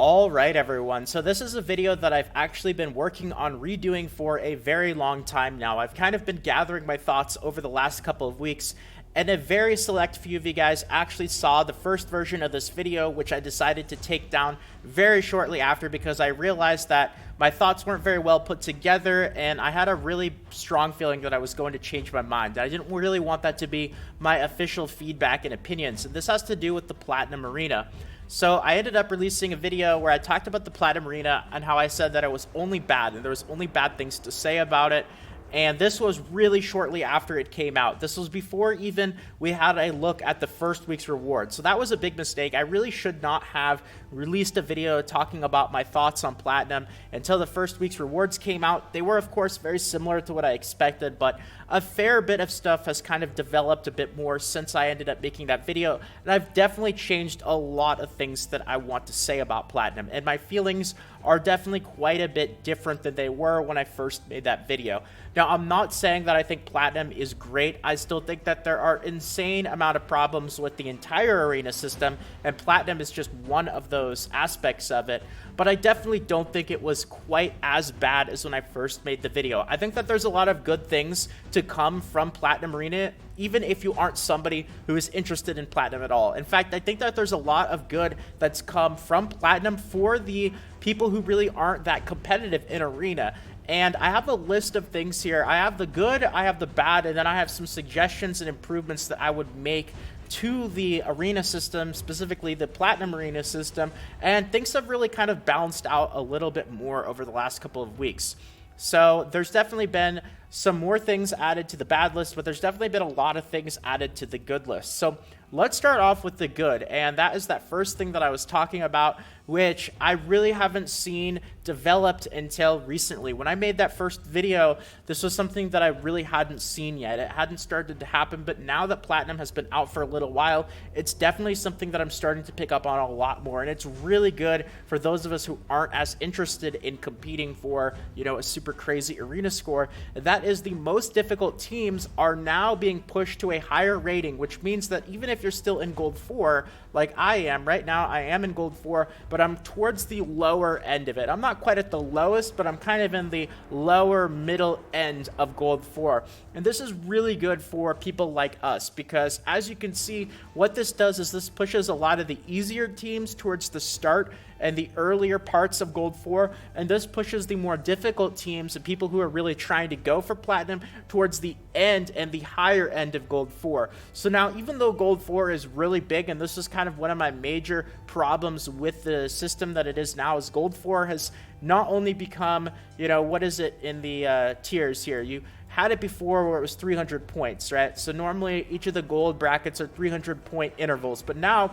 All right, everyone. So this is a video that I've actually been working on redoing for a very long time now. I've kind of been gathering my thoughts over the last couple of weeks, and a very select few of you guys actually saw the first version of this video, which I decided to take down very shortly after because I realized that my thoughts weren't very well put together, and I had a really strong feeling that I was going to change my mind. I didn't really want that to be my official feedback and opinions, and this has to do with the Platinum Arena. So I ended up releasing a video where I talked about the Platinum Arena and how I said that it was only bad and there was only bad things to say about it. And this was really shortly after it came out. This was before even we had a look at the first week's reward. So that was a big mistake. I really should not have released a video talking about my thoughts on Platinum until the first week's rewards came out. They were, of course, very similar to what I expected, but a fair bit of stuff has kind of developed a bit more since I ended up making that video. And I've definitely changed a lot of things that I want to say about Platinum. And my feelings are definitely quite a bit different than they were when I first made that video. Now, I'm not saying that I think Platinum is great. I still think that there are insane amount of problems with the entire arena system, and Platinum is just one of those aspects of it. But I definitely don't think it was quite as bad as when I first made the video. I think that there's a lot of good things to come from Platinum Arena, even if you aren't somebody who is interested in Platinum at all. In fact, I think that there's a lot of good that's come from Platinum for the people who really aren't that competitive in Arena. And I have a list of things here. I have the good, I have the bad, and then I have some suggestions and improvements that I would make to the arena system, specifically the Platinum Arena system, and things have really kind of balanced out a little bit more over the last couple of weeks. So there's definitely been some more things added to the bad list, but there's definitely been a lot of things added to the good list. So let's start off with the good, and that is that first thing that I was talking about, which I really haven't seen developed until recently. When I made that first video, this was something that I really hadn't seen yet. It hadn't started to happen, but now that Platinum has been out for a little while, it's definitely something that I'm starting to pick up on a lot more, and it's really good for those of us who aren't as interested in competing for, you know, a super crazy arena score. That is, the most difficult teams are now being pushed to a higher rating, which means that even if you're still in Gold 4, like I am right now, I am in Gold 4, but I'm towards the lower end of it. I'm not quite at the lowest, but I'm kind of in the lower middle end of Gold 4. And this is really good for people like us because, as you can see, what this does is this pushes a lot of the easier teams towards the start and the earlier parts of Gold 4, and this pushes the more difficult teams and people who are really trying to go for Platinum towards the end and the higher end of Gold 4. So now, even though Gold 4 is really big, and this is kind of one of my major problems with the system that it is now, is Gold 4 has not only become, you know, what is it in the tiers here? You had it before where it was 300 points, right? So normally each of the gold brackets are 300 point intervals, but now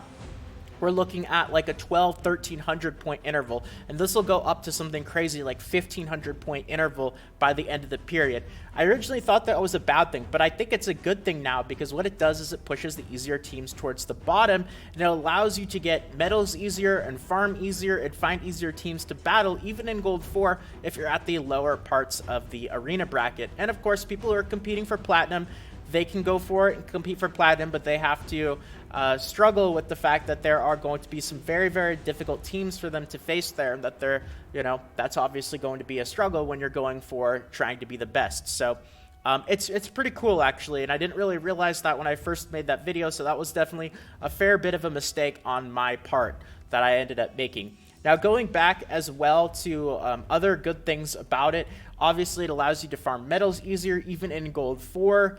we're looking at like a 1,1300 point interval, and this will go up to something crazy like 1,500 point interval by the end of the period. I originally thought that was a bad thing, but I think it's a good thing now because what it does is it pushes the easier teams towards the bottom, and it allows you to get medals easier and farm easier and find easier teams to battle even in Gold 4 if you're at the lower parts of the arena bracket. And of course, people who are competing for Platinum, they can go for it and compete for Platinum, but they have to struggle with the fact that there are going to be some very, very difficult teams for them to face there, and that they're, you know, that's obviously going to be a struggle when you're going for trying to be the best. So it's pretty cool, actually, and I didn't really realize that when I first made that video, so that was definitely a fair bit of a mistake on my part that I ended up making. Now, going back as well to other good things about it, obviously it allows you to farm medals easier, even in Gold 4.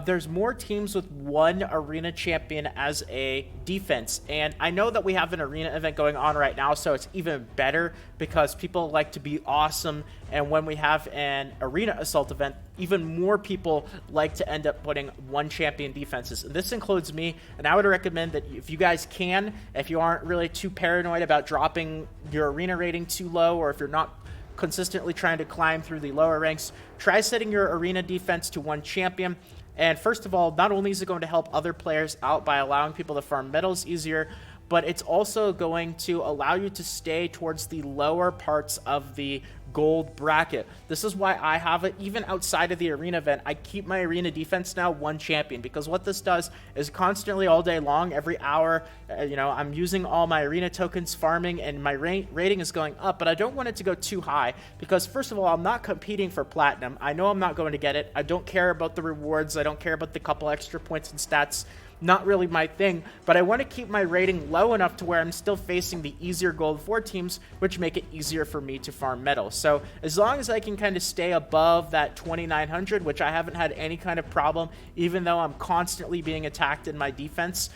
There's more teams with one arena champion as a defense, and I know that we have an arena event going on right now, so it's even better because people like to be awesome, and when we have an arena assault event, even more people like to end up putting one champion defenses, and this includes me. And I would recommend that if you guys can, if you aren't really too paranoid about dropping your arena rating too low, or if you're not consistently trying to climb through the lower ranks, try setting your arena defense to one champion. And first of all, not only is it going to help other players out by allowing people to farm medals easier, but it's also going to allow you to stay towards the lower parts of the gold bracket. This is why I have it. Even outside of the arena event, I keep my arena defense now 1 champion, because what this does is constantly all day long, every hour, I'm using all my arena tokens, farming, and my rating is going up, but I don't want it to go too high, because first of all, I'm not competing for platinum. I know I'm not going to get it. I don't care about the rewards. I don't care about the couple extra points and stats. Not really my thing, but I want to keep my rating low enough to where I'm still facing the easier Gold 4 teams, which make it easier for me to farm medals. So as long as I can kind of stay above that 2900, which I haven't had any kind of problem, even though I'm constantly being attacked in my defense,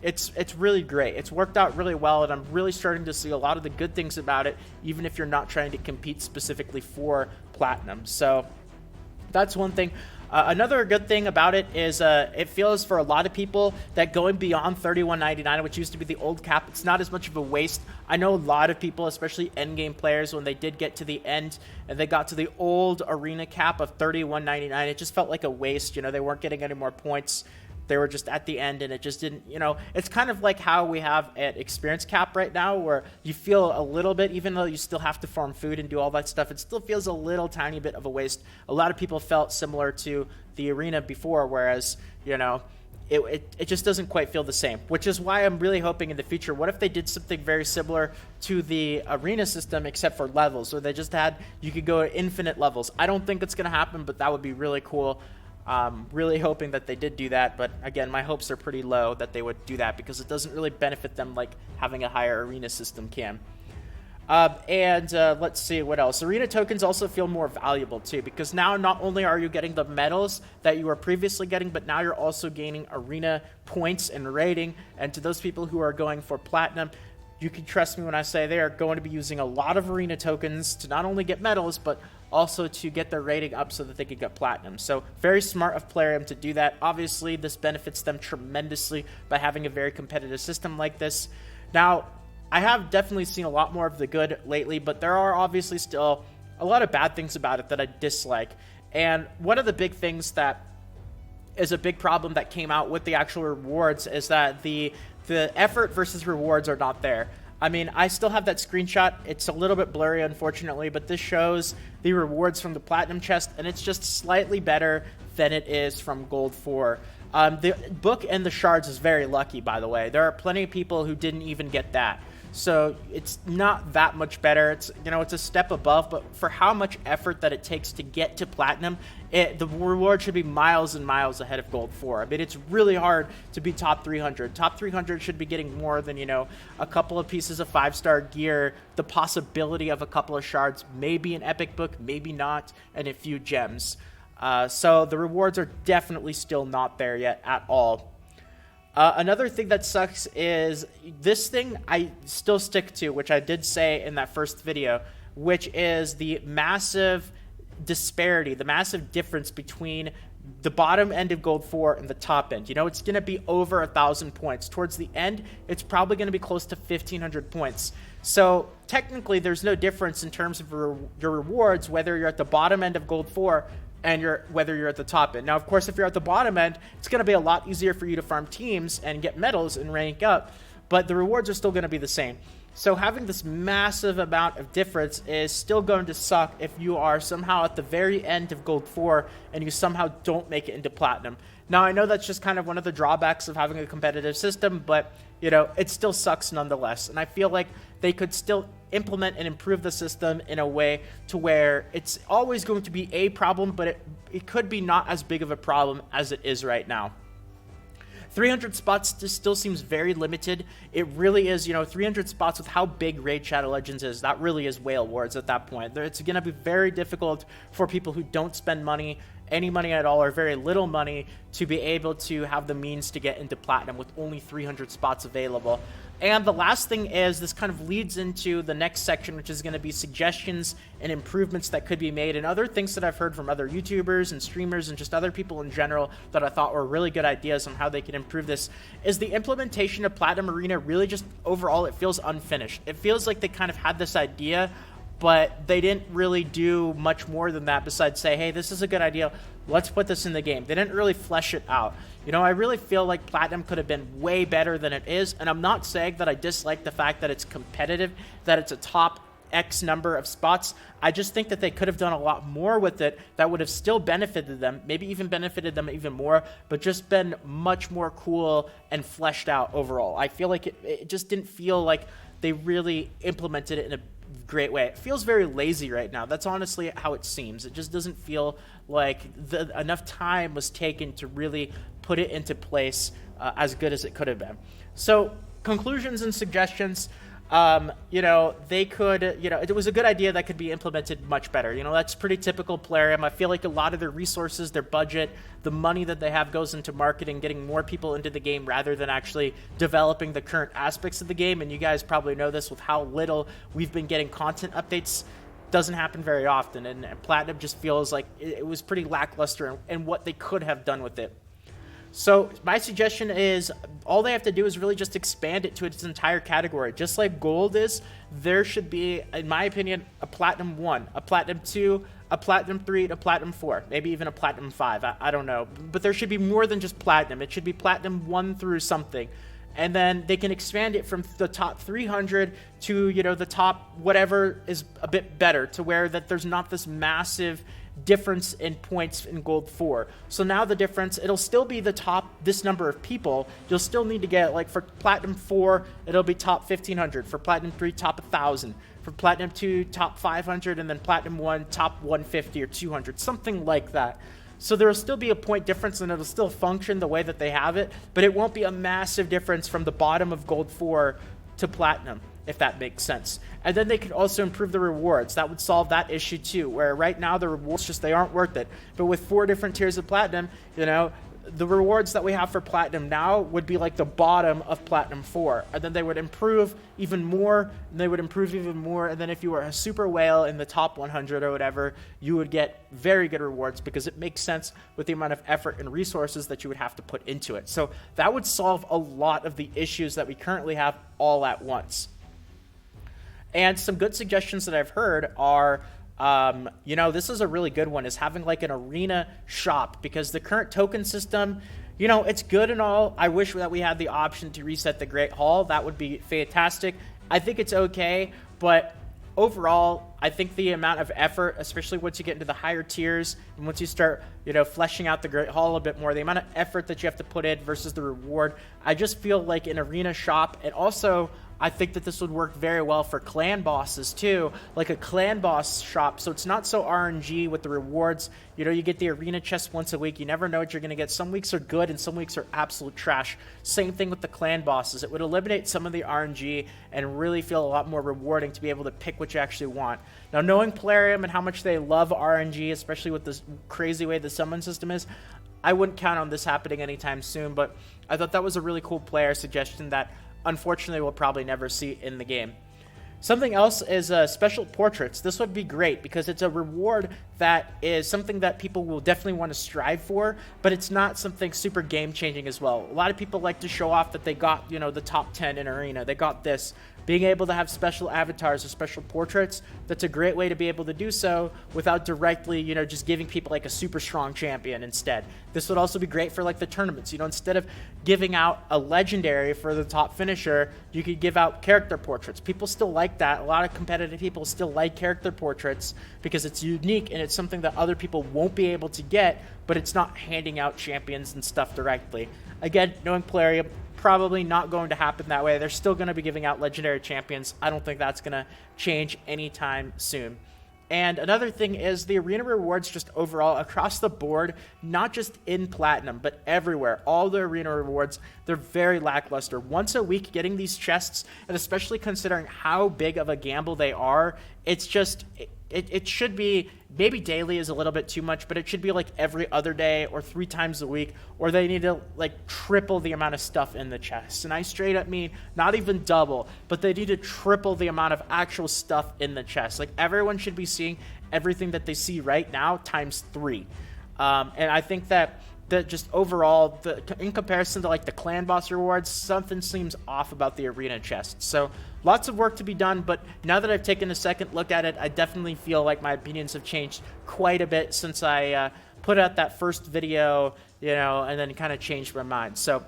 it's really great. It's worked out really well, and I'm really starting to see a lot of the good things about it, even if you're not trying to compete specifically for platinum. So that's one thing. Another good thing about it is it feels for a lot of people that going beyond 31.99, which used to be the old cap, it's not as much of a waste. I know a lot of people, especially endgame players, when they did get to the end and they got to the old arena cap of 31.99, it just felt like a waste. They weren't getting any more points. They were just at the end, and it just didn't, it's kind of like how we have at experience cap right now, where you feel a little bit, even though you still have to farm food and do all that stuff, it still feels a little tiny bit of a waste. A lot of people felt similar to the arena before, whereas, it just doesn't quite feel the same, which is why I'm really hoping in the future, what if they did something very similar to the arena system, except for levels, or they just you could go to infinite levels. I don't think it's going to happen, but that would be really cool. Really hoping that they did do that, but again, my hopes are pretty low that they would do that, because it doesn't really benefit them like having a higher arena system can. Let's see what else. Arena tokens also feel more valuable too, because now not only are you getting the medals that you were previously getting, but now you're also gaining arena points and rating. And to those people who are going for platinum, you can trust me when I say they are going to be using a lot of arena tokens to not only get medals, but also to get their rating up so that they could get platinum. So very smart of Plarium to do that. Obviously, this benefits them tremendously by having a very competitive system like this. Now, I have definitely seen a lot more of the good lately, but there are obviously still a lot of bad things about it that I dislike. And one of the big things that is a big problem that came out with the actual rewards is that the effort versus rewards are not there. I mean, I still have that screenshot. It's a little bit blurry, unfortunately, but this shows the rewards from the Platinum chest, and it's just slightly better than it is from Gold 4. The book and the shards is very lucky, by the way. There are plenty of people who didn't even get that. So it's not that much better. It's, it's a step above, but for how much effort that it takes to get to platinum, the reward should be miles and miles ahead of Gold 4. I mean, it's really hard to be top 300. Top 300 should be getting more than, a couple of pieces of 5-star gear, the possibility of a couple of shards, maybe an epic book, maybe not, and a few gems. So the rewards are definitely still not there yet at all. Another thing that sucks is this thing I still stick to, which I did say in that first video, which is the massive disparity, the massive difference between the bottom end of Gold 4 and the top end. It's going to be over 1,000 points. Towards the end, it's probably going to be close to 1,500 points. So technically, there's no difference in terms of your rewards, whether you're at the bottom end of Gold 4 and whether you're at the top end. Now, of course, if you're at the bottom end, it's going to be a lot easier for you to farm teams and get medals and rank up, but the rewards are still going to be the same. So having this massive amount of difference is still going to suck if you are somehow at the very end of Gold 4 and you somehow don't make it into Platinum. Now, I know that's just kind of one of the drawbacks of having a competitive system, but, it still sucks nonetheless. And I feel like they could still implement and improve the system in a way to where it's always going to be a problem, but it could be not as big of a problem as it is right now. 300 spots just still seems very limited. It really is, 300 spots with how big Raid Shadow Legends is, that really is whale wards at that point. It's going to be very difficult for people who don't spend money, any money at all, or very little money, to be able to have the means to get into Platinum with only 300 spots available. And the last thing is, this kind of leads into the next section, which is going to be suggestions and improvements that could be made, and other things that I've heard from other YouTubers and streamers and just other people in general that I thought were really good ideas on how they can improve this. Is the implementation of Platinum Arena really just overall, it feels unfinished. It feels like they kind of had this idea, but they didn't really do much more than that besides say, hey, this is a good idea, let's put this in the game. They didn't really flesh it out. I really feel like Platinum could have been way better than it is, and I'm not saying that I dislike the fact that it's competitive, that it's a top X number of spots. I just think that they could have done a lot more with it that would have still benefited them, maybe even benefited them even more, but just been much more cool and fleshed out overall. I feel like it just didn't feel like they really implemented it in a great way. It feels very lazy right now. That's honestly how it seems. It just doesn't feel like enough time was taken to really put it into place as good as it could have been. So conclusions and suggestions. They could, it was a good idea that could be implemented much better. That's pretty typical Plarium. I feel like a lot of their resources, their budget, the money that they have goes into marketing, getting more people into the game rather than actually developing the current aspects of the game. And you guys probably know this with how little we've been getting content updates. Doesn't happen very often. And Platinum just feels like it was pretty lackluster in what they could have done with it. So my suggestion is all they have to do is really just expand it to its entire category. Just like Gold is, there should be, in my opinion, a Platinum 1, a Platinum 2, a Platinum 3, and a Platinum 4, maybe even a Platinum 5. I don't know. But there should be more than just Platinum. It should be Platinum 1 through something. And then they can expand it from the top 300 to, the top whatever is a bit better, to where that there's not this massive difference in points in Gold 4. So now the difference, it'll still be the top this number of people. You'll still need to get, like for Platinum 4, it'll be top 1500. For Platinum 3, top 1000. For Platinum 2, top 500. And then Platinum 1, top 150 or 200. Something like that. So there will still be a point difference and it'll still function the way that they have it, but it won't be a massive difference from the bottom of Gold 4 to Platinum, if that makes sense. And then they could also improve the rewards. That would solve that issue too, where right now the rewards they aren't worth it. But with 4 different tiers of Platinum, the rewards that we have for Platinum now would be like the bottom of Platinum 4. And then they would improve even more, and they would improve even more. And then if you were a super whale in the top 100 or whatever, you would get very good rewards because it makes sense with the amount of effort and resources that you would have to put into it. So that would solve a lot of the issues that we currently have all at once. And some good suggestions that I've heard are, this is a really good one, is having like an arena shop, because the current token system, it's good and all. I wish that we had the option to reset the Great Hall. That would be fantastic. I think it's okay, but overall, I think the amount of effort, especially once you get into the higher tiers and once you start, fleshing out the Great Hall a bit more, the amount of effort that you have to put in versus the reward, I just feel like an arena shop. And also, I think that this would work very well for clan bosses too, like a clan boss shop. So it's not so RNG with the rewards. You get the arena chest once a week. You never know what you're going to get. Some weeks are good and some weeks are absolute trash. Same thing with the clan bosses. It would eliminate some of the RNG and really feel a lot more rewarding to be able to pick what you actually want. Now, knowing Plarium and how much they love RNG, especially with this crazy way the summon system is, I wouldn't count on this happening anytime soon, but I thought that was a really cool player suggestion that unfortunately we'll probably never see in the game. Something else is special portraits. This would be great because it's a reward that is something that people will definitely want to strive for, but it's not something super game-changing as well. A lot of people like to show off that they got, the top 10 in Arena. They got this. Being able to have special avatars or special portraits, that's a great way to be able to do so without directly, just giving people like a super strong champion instead. This would also be great for like the tournaments. Instead of giving out a legendary for the top finisher, you could give out character portraits. People still like that. A lot of competitive people still like character portraits because it's unique and it's something that other people won't be able to get, but it's not handing out champions and stuff directly. Again, knowing Plarium, probably not going to happen that way. They're still going to be giving out legendary champions. I don't think that's going to change anytime soon. And another thing is the arena rewards just overall across the board, not just in Platinum, but everywhere. All the arena rewards, they're very lackluster. Once a week getting these chests, and especially considering how big of a gamble they are, it's just... It should be, maybe daily is a little bit too much, but it should be like every other day or 3 times a week, or they need to like triple the amount of stuff in the chest. And I straight up mean not even double, but they need to triple the amount of actual stuff in the chest. Like everyone should be seeing everything that they see right now times 3. And I think that just overall, in comparison to like the clan boss rewards, something seems off about the arena chest. So lots of work to be done, but now that I've taken a second look at it, I definitely feel like my opinions have changed quite a bit since I put out that first video, and then kind of changed my mind. So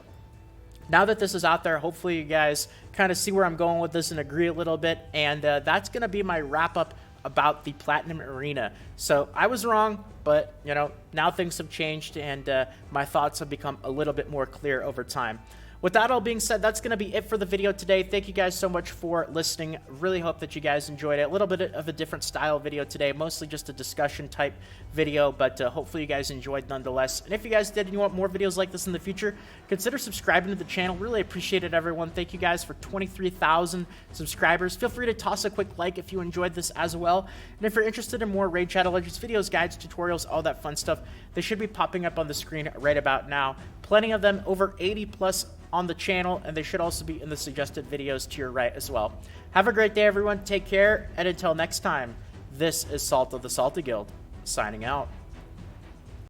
now that this is out there, hopefully you guys kind of see where I'm going with this and agree a little bit. And that's going to be my wrap up about the Platinum Arena. So I was wrong, but you know, now things have changed and my thoughts have become a little bit more clear over time. With that all being said, that's going to be it for the video today. Thank you guys so much for listening. Really hope that you guys enjoyed it. A little bit of a different style video today, mostly just a discussion type video, but hopefully you guys enjoyed nonetheless. And if you guys did and you want more videos like this in the future, consider subscribing to the channel. Really appreciate it, everyone. Thank you guys for 23,000 subscribers. Feel free to toss a quick like if you enjoyed this as well. And if you're interested in more Raid Shadow Legends videos, guides, tutorials, all that fun stuff, they should be popping up on the screen right about now. Plenty of them, over 80 plus on the channel, and they should also be in the suggested videos to your right as well. Have a great day, everyone. Take care, and until next time, this is Salt of the Salty Guild, signing out.